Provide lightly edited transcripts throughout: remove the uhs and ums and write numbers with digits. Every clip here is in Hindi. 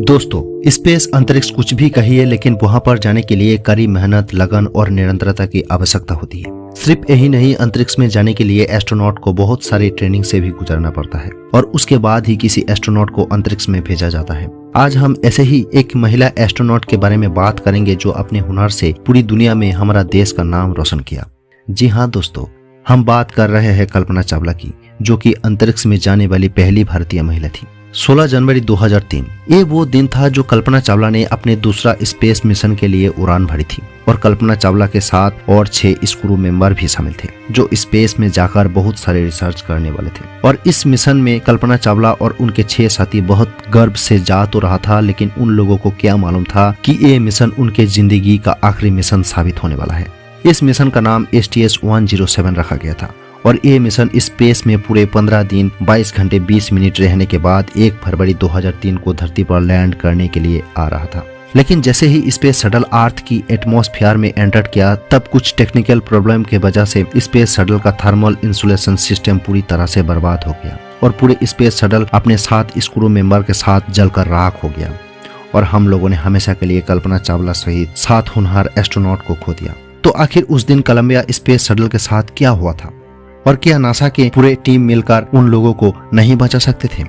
दोस्तों, स्पेस अंतरिक्ष कुछ भी कहिए, लेकिन वहां पर जाने के लिए कड़ी मेहनत, लगन और निरंतरता की आवश्यकता होती है। सिर्फ यही नहीं, अंतरिक्ष में जाने के लिए एस्ट्रोनॉट को बहुत सारी ट्रेनिंग से भी गुजरना पड़ता है और उसके बाद ही किसी एस्ट्रोनॉट को अंतरिक्ष में भेजा जाता है। आज हम ऐसे ही एक महिला एस्ट्रोनॉट के बारे में बात करेंगे जो अपने हुनर से पूरी दुनिया में हमारा देश का नाम रोशन किया। जी हाँ दोस्तों, हम बात कर रहे हैं कल्पना चावला की, जो कि अंतरिक्ष में जाने वाली पहली भारतीय महिला थी। 16 जनवरी 2003 ये वो दिन था जो कल्पना चावला ने अपने दूसरा स्पेस मिशन के लिए उड़ान भरी थी और कल्पना चावला के साथ और 6 क्रू मेंबर भी शामिल थे जो स्पेस में जाकर बहुत सारे रिसर्च करने वाले थे। और इस मिशन में कल्पना चावला और उनके 6 साथी बहुत गर्व से जा तो रहा था, लेकिन उन लोगों को क्या मालूम था कि ये मिशन उनके जिंदगी का आखिरी मिशन साबित होने वाला है। इस मिशन का नाम STS-107 रखा गया था और ये मिशन स्पेस में पूरे 15 दिन 22 घंटे 20 मिनट रहने के बाद 1 फरवरी 2003 को धरती पर लैंड करने के लिए आ रहा था। लेकिन जैसे ही स्पेस शटल अर्थ की एटमॉस्फेयर में एंटर किया, तब कुछ टेक्निकल प्रॉब्लम के वजह से स्पेस शटल का थर्मल इंसुलेशन सिस्टम पूरी तरह से बर्बाद हो गया और पूरे स्पेस शटल अपने 7 क्रू मेंबर के साथ जलकर राख हो गया और हम लोगों ने हमेशा के लिए कल्पना चावला सहित 7 होनहार एस्ट्रोनॉट को खो दिया। तो आखिर उस दिन कोलंबिया स्पेस शटल के साथ क्या हुआ था और क्या नासा के पूरे टीम मिलकर उन लोगों को नहीं बचा सकते थे?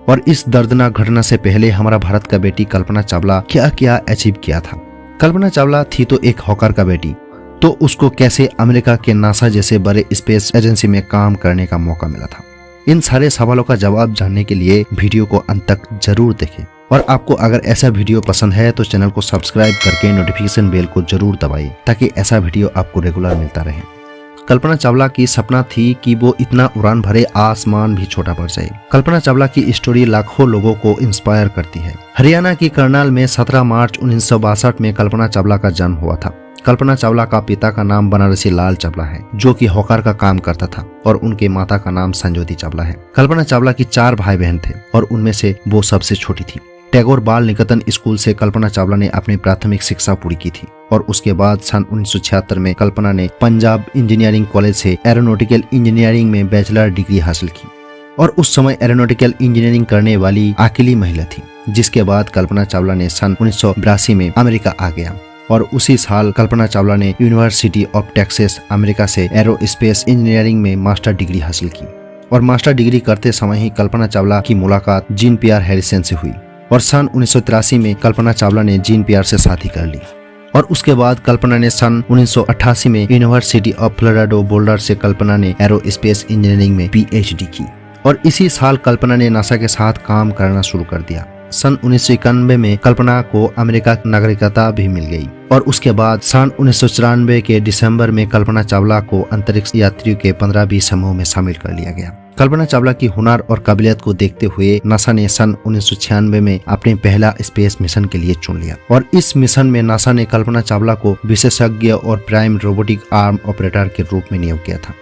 और इस दर्दनाक घटना से पहले हमारा भारत का बेटी कल्पना चावला क्या क्या अचीव किया था? कल्पना चावला थी तो एक हॉकर का बेटी, तो उसको कैसे अमेरिका के नासा जैसे बड़े स्पेस एजेंसी में काम करने का मौका मिला था? इन सारे सवालों का जवाब जानने के लिए वीडियो को अंत तक जरूर देखें। और आपको अगर ऐसा वीडियो पसंद है तो चैनल को सब्सक्राइब करके नोटिफिकेशन बेल को जरूर दबाइए ताकि ऐसा वीडियो आपको रेगुलर मिलता रहे। कल्पना चावला की सपना थी कि वो इतना उड़ान भरे आसमान भी छोटा पड़ जाए। कल्पना चावला की स्टोरी लाखों लोगों को इंस्पायर करती है। हरियाणा की करनाल में 17 मार्च 1962 में कल्पना चावला का जन्म हुआ था। कल्पना चावला का पिता का नाम बनारसी लाल चावला है, जो कि हॉकर का काम करता था, और उनके माता का नाम संजोती चावला है। कल्पना चावला की 4 भाई बहन थे और उनमें से वो सबसे छोटी थी। टैगोर बाल निकेतन स्कूल से कल्पना चावला ने अपनी प्राथमिक शिक्षा पूरी की थी और उसके बाद सन 1976 में कल्पना ने पंजाब इंजीनियरिंग कॉलेज से एरोनॉटिकल इंजीनियरिंग में बैचलर डिग्री हासिल की और उस समय एरोनॉटिकल इंजीनियरिंग करने वाली अकेली महिला थी। जिसके बाद कल्पना चावला ने सन 1982 में अमेरिका आ गया और उसी साल कल्पना चावला ने यूनिवर्सिटी ऑफ टेक्सास अमेरिका से एरोस्पेस इंजीनियरिंग में मास्टर डिग्री हासिल की। और मास्टर डिग्री करते समय ही कल्पना चावला की मुलाकात जीन पियर हैरिसन से हुई और सन 1983 में कल्पना चावला ने जीन पियर से शादी कर ली। और उसके बाद कल्पना ने सन 1988 में यूनिवर्सिटी ऑफ फ्लोरिडा बोल्डर से कल्पना ने एरोस्पेस इंजीनियरिंग में PhD की और इसी साल कल्पना ने नासा के साथ काम करना शुरू कर दिया। सन 1991 में कल्पना को अमेरिका की नागरिकता भी मिल गई और उसके बाद सन 1994 के दिसंबर में कल्पना चावला को अंतरिक्ष यात्रियों के 15वीं समूह में शामिल कर लिया गया। कल्पना चावला की हुनर और काबिलियत को देखते हुए नासा ने सन 1996 में अपने पहला स्पेस मिशन के लिए चुन लिया और इस मिशन में नासा ने कल्पना चावला को विशेषज्ञ और प्राइम रोबोटिक आर्म ऑपरेटर के रूप में नियुक्त किया था।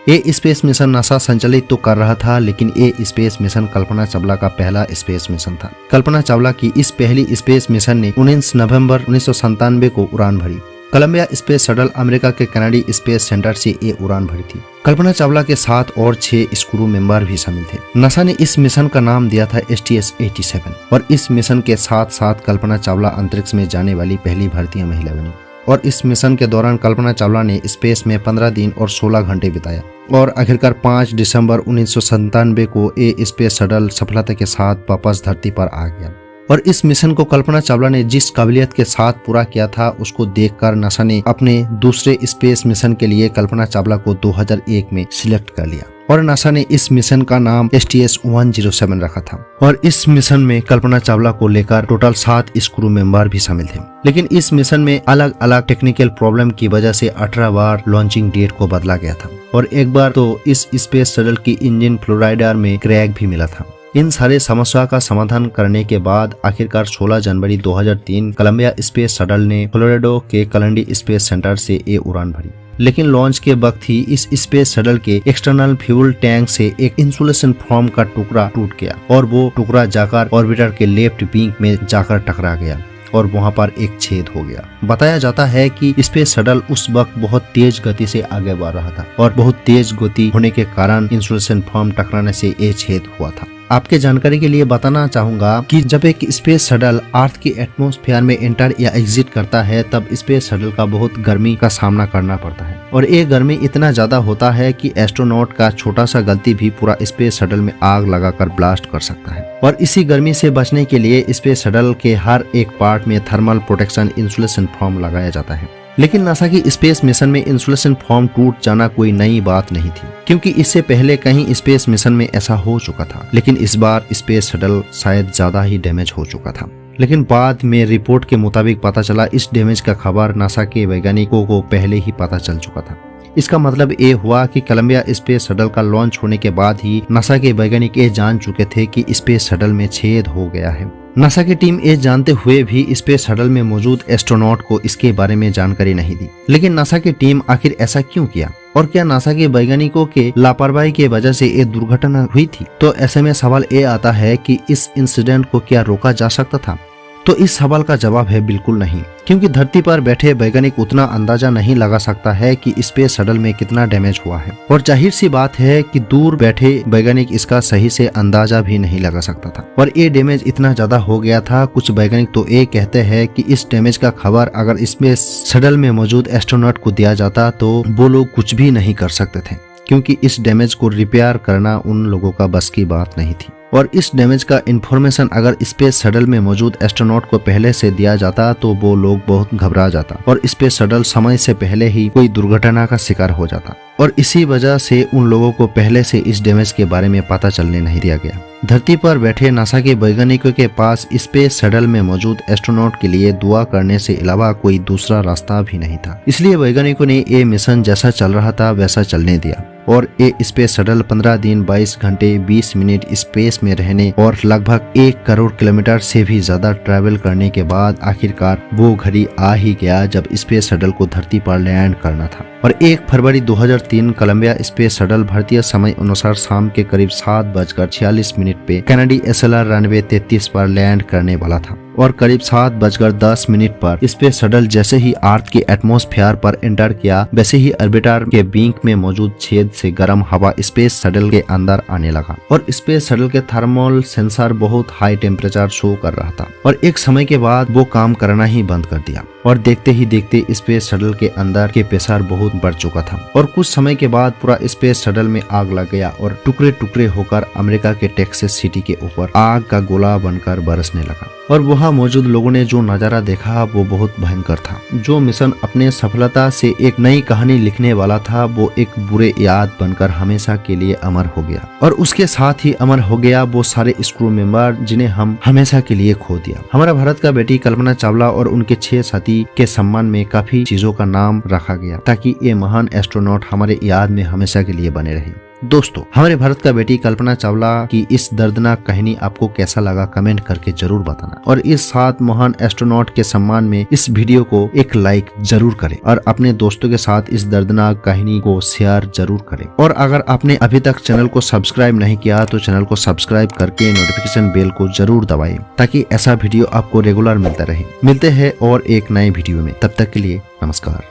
ये स्पेस मिशन नासा संचालित तो कर रहा था, लेकिन ये स्पेस मिशन कल्पना चावला का पहला स्पेस मिशन था। कल्पना चावला की इस पहली स्पेस मिशन ने 19 नवंबर 1997 को उड़ान भरी। कोलंबिया स्पेस शटल अमेरिका के कनाडी स्पेस सेंटर से ये उड़ान भरी थी। कल्पना चावला के साथ और 6 क्रू मेंबर भी शामिल थे। नासा ने इस मिशन का नाम दिया था STS-87 और इस मिशन के साथ साथ कल्पना चावला अंतरिक्ष में जाने वाली पहली भारतीय महिला बनी। और इस मिशन के दौरान कल्पना चावला ने स्पेस में 15 दिन और 16 घंटे बिताया और आखिरकार 5 दिसंबर 1997 को ये स्पेस शटल सफलता के साथ वापस धरती पर आ गया। और इस मिशन को कल्पना चावला ने जिस काबिलियत के साथ पूरा किया था, उसको देखकर नासा ने अपने दूसरे स्पेस मिशन के लिए कल्पना चावला को 2001 में सिलेक्ट कर लिया और नासा ने इस मिशन का नाम STS-107 रखा था। और इस मिशन में कल्पना चावला को लेकर टोटल 7 क्रू मेंबर भी शामिल थे। लेकिन इस मिशन में अलग अलग टेक्निकल प्रॉब्लम की वजह से 18 बार लॉन्चिंग डेट को बदला गया था और एक बार तो इस स्पेस शटल की इंजन फ्लोराइडा में क्रैक भी मिला था। इन सारे समस्या का समाधान करने के बाद आखिरकार 16 जनवरी 2003 कोलंबिया स्पेस शटल ने फ्लोरिडा के कनाडी स्पेस सेंटर से ये उड़ान भरी। लेकिन लॉन्च के वक्त ही इस स्पेस शटल के एक्सटर्नल फ्यूल टैंक से एक इंसुलेशन फोम का टुकड़ा टूट गया और वो टुकड़ा जाकर ऑर्बिटर के लेफ्ट विंग में जाकर टकरा गया और वहां पर एक छेद हो गया। बताया जाता है कि स्पेस शटल उस वक्त बहुत तेज गति से आगे बढ़ रहा था और बहुत तेज गति होने के कारण इंसुलेशन फोम टकराने से ये छेद हुआ था। आपके जानकारी के लिए बताना चाहूंगा कि जब एक स्पेस शटल अर्थ की एटमॉस्फेयर में एंटर या एग्जिट करता है तब स्पेस शटल का बहुत गर्मी का सामना करना पड़ता है और ये गर्मी इतना ज्यादा होता है कि एस्ट्रोनॉट का छोटा सा गलती भी पूरा स्पेस शटल में आग लगाकर ब्लास्ट कर सकता है। और इसी गर्मी से बचने के लिए स्पेस शटल के हर एक पार्ट में थर्मल प्रोटेक्शन इंसुलेशन फोम लगाया जाता है। लेकिन नासा की स्पेस मिशन में इंसुलेशन फोम टूट जाना कोई नई बात नहीं थी, क्योंकि इससे पहले कहीं स्पेस मिशन में ऐसा हो चुका था। लेकिन इस बार स्पेस शटल शायद ज्यादा ही डैमेज हो चुका था। लेकिन बाद में रिपोर्ट के मुताबिक पता चला इस डैमेज का खबर नासा के वैज्ञानिकों को पहले ही पता चल चुका था। इसका मतलब ये हुआ कि कोलंबिया स्पेस शटल का लॉन्च होने के बाद ही नासा के वैज्ञानिक ये जान चुके थे कि स्पेस शटल में छेद हो गया है। नासा की टीम ये जानते हुए भी स्पेस शटल में मौजूद एस्ट्रोनॉट को इसके बारे में जानकारी नहीं दी। लेकिन नासा की टीम आखिर ऐसा क्यों किया और क्या नासा के वैज्ञानिकों के लापरवाही की वजह से ये दुर्घटना हुई थी? तो ऐसे में सवाल ये आता है कि इस इंसिडेंट को क्या रोका जा सकता था? तो इस सवाल का जवाब है बिल्कुल नहीं, क्योंकि धरती पर बैठे वैज्ञानिक उतना अंदाजा नहीं लगा सकता है कि स्पेस शटल में कितना डैमेज हुआ है और जाहिर सी बात है कि दूर बैठे वैज्ञानिक इसका सही से अंदाजा भी नहीं लगा सकता था। और ये डैमेज इतना ज्यादा हो गया था, कुछ वैज्ञानिक तो ये कहते हैं कि इस डैमेज का खबर अगर स्पेस शटल में मौजूद एस्ट्रोनॉट को दिया जाता तो वो लोग कुछ भी नहीं कर सकते थे, क्योंकि इस डैमेज को रिपेयर करना उन लोगों का बस की बात नहीं थी। और इस डैमेज का इंफॉर्मेशन अगर स्पेस शटल में मौजूद एस्ट्रोनॉट को पहले से दिया जाता तो वो लोग बहुत घबरा जाता और स्पेस शटल समय से पहले ही कोई दुर्घटना का शिकार हो जाता। और इसी वजह से उन लोगों को पहले से इस डैमेज के बारे में पता चलने नहीं दिया गया। धरती पर बैठे नासा के वैज्ञानिकों के पास स्पेस शटल में मौजूद एस्ट्रोनॉट के लिए दुआ करने से अलावा कोई दूसरा रास्ता भी नहीं था। इसलिए वैज्ञानिकों ने ये मिशन जैसा चल रहा था वैसा चलने दिया और ये स्पेस शटल 15 दिन 22 घंटे 20 मिनट स्पेस में रहने और लगभग 1 करोड़ किलोमीटर से भी ज्यादा ट्रैवल करने के बाद आखिरकार वो घड़ी आ ही गया जब स्पेस शटल को धरती पर लैंड करना था। और 1 फरवरी 2003 कोलंबिया स्पेस शटल भारतीय समय अनुसार शाम के करीब 7:46 पे कैनेडी एसएलआर रनवे 33 पर लैंड करने वाला था और करीब 7:10 पर स्पेस शटल जैसे ही अर्थ के एटमॉस्फेयर पर एंटर किया वैसे ही ऑर्बिटर के विंग में मौजूद छेद से गर्म हवा स्पेस शटल के अंदर आने लगा और स्पेस शटल के थर्मल सेंसर बहुत हाई टेम्परेचर शो कर रहा था और एक समय के बाद वो काम करना ही बंद कर दिया और देखते ही देखते स्पेस शटल के अंदर के प्रेशर बहुत बढ़ चुका था और कुछ समय के बाद पूरा स्पेस शटल में आग लग गया और टुकड़े टुकड़े होकर अमेरिका के टेक्सास सिटी के ऊपर आग का गोला बनकर बरसने लगा। और वहाँ मौजूद लोगों ने जो नजारा देखा वो बहुत भयंकर था। जो मिशन अपने सफलता से एक नई कहानी लिखने वाला था वो एक बुरे याद बनकर हमेशा के लिए अमर हो गया और उसके साथ ही अमर हो गया वो सारे क्रू मेंबर जिन्हें हम हमेशा के लिए खो दिया। हमारा भारत का बेटी कल्पना चावला और उनके 6 साथी के सम्मान में काफी चीजों का नाम रखा गया ताकि ये महान एस्ट्रोनॉट हमारे याद में हमेशा के लिए बने रहे। दोस्तों, हमारे भारत का बेटी कल्पना चावला की इस दर्दनाक कहानी आपको कैसा लगा कमेंट करके जरूर बताना और इस साथ महान एस्ट्रोनॉट के सम्मान में इस वीडियो को एक लाइक जरूर करें और अपने दोस्तों के साथ इस दर्दनाक कहानी को शेयर जरूर करें। और अगर आपने अभी तक चैनल को सब्सक्राइब नहीं किया तो चैनल को सब्सक्राइब करके नोटिफिकेशन बेल को जरूर दबाएं ताकि ऐसा वीडियो आपको रेगुलर मिलता रहे। मिलते हैं और एक नए वीडियो में, तब तक के लिए नमस्कार।